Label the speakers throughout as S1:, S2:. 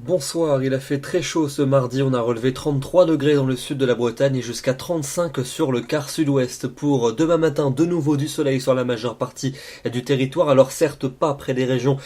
S1: Bonsoir, il a fait très chaud ce mardi, on a relevé 33 degrés dans le sud de la Bretagne et jusqu'à 35 sur le quart sud-ouest. Pour demain matin, de nouveau du soleil sur la majeure partie du territoire, alors certes pas près des régions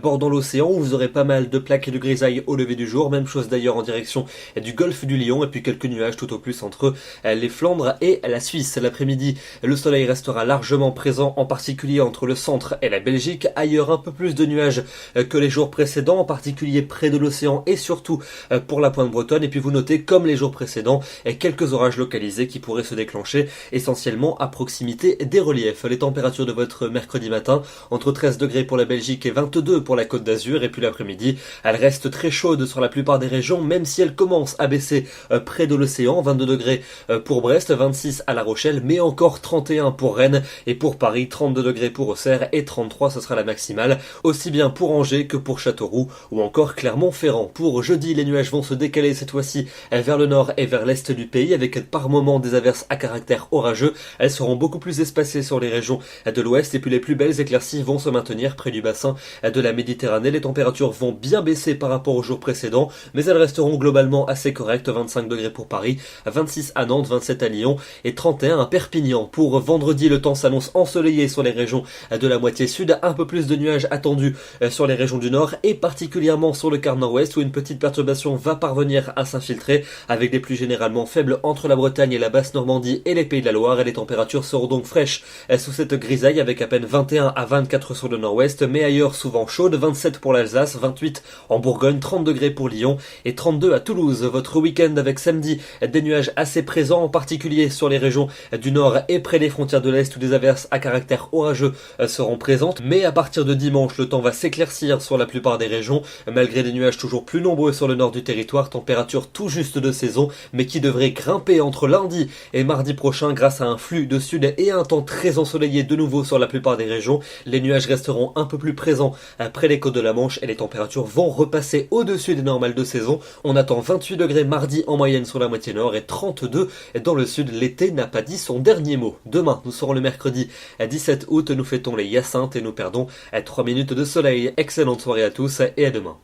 S1: bordant l'océan où vous aurez pas mal de plaques et de grisailles au lever du jour, même chose d'ailleurs en direction du golfe du Lion et puis quelques nuages tout au plus entre les Flandres et la Suisse. L'après-midi, le soleil restera largement présent, en particulier entre le centre et la Belgique. Ailleurs, un peu plus de nuages que les jours précédents, en particulier près de l'océan et surtout pour la pointe bretonne. Et puis vous notez, comme les jours précédents, quelques orages localisés qui pourraient se déclencher essentiellement à proximité des reliefs. Les températures de votre mercredi matin, entre 13 degrés pour la Belgique et 22 pour la Côte d'Azur. Et puis l'après-midi, elle reste très chaude sur la plupart des régions, même si elle commence à baisser près de l'océan. 22 degrés pour Brest, 26 à La Rochelle, mais encore 31 pour Rennes et pour Paris, 32 degrés pour Auxerre et 33, ce sera la maximale, aussi bien pour Angers que pour Châteauroux ou encore Clermont-Ferrand. Pour jeudi, les nuages vont se décaler cette fois-ci vers le nord et vers l'est du pays avec par moments des averses à caractère orageux. Elles seront beaucoup plus espacées sur les régions de l'ouest et puis les plus belles éclaircies vont se maintenir près du bassin de la Méditerranée. Les températures vont bien baisser par rapport aux jours précédents, mais elles resteront globalement assez correctes. 25 degrés pour Paris, 26 à Nantes, 27 à Lyon et 31 à Perpignan. Pour vendredi, le temps s'annonce ensoleillé sur les régions de la moitié sud, un peu plus de nuages attendus sur les régions du nord et particulièrement sur le quart nord-ouest où une petite perturbation va parvenir à s'infiltrer avec des pluies généralement faibles entre la Bretagne et la basse Normandie et les Pays de la Loire, et les températures seront donc fraîches sous cette grisaille avec à peine 21 à 24 sur le nord-ouest, mais ailleurs souvent chaude, 27 pour l'Alsace, 28 en Bourgogne, 30 degrés pour Lyon et 32 à Toulouse. Votre week-end avec samedi des nuages assez présents, en particulier sur les régions du nord et près des frontières de l'est où des averses à caractère orageux seront présentes, mais à partir de dimanche, le temps va s'éclaircir sur la plupart des régions, malgré des nuages toujours plus nombreux sur le nord du territoire, température tout juste de saison, mais qui devrait grimper entre lundi et mardi prochain grâce à un flux de sud et un temps très ensoleillé de nouveau sur la plupart des régions. Les nuages resteront un peu plus présents près des côtes de la Manche et les températures vont repasser au-dessus des normales de saison. On attend 28 degrés mardi en moyenne sur la moitié nord et 32 dans le sud. L'été n'a pas dit son dernier mot. Demain, nous serons le mercredi 17 août, nous fêtons les Hyacinthes et nous perdons 3 minutes de soleil. Excellente soirée à tous et à demain.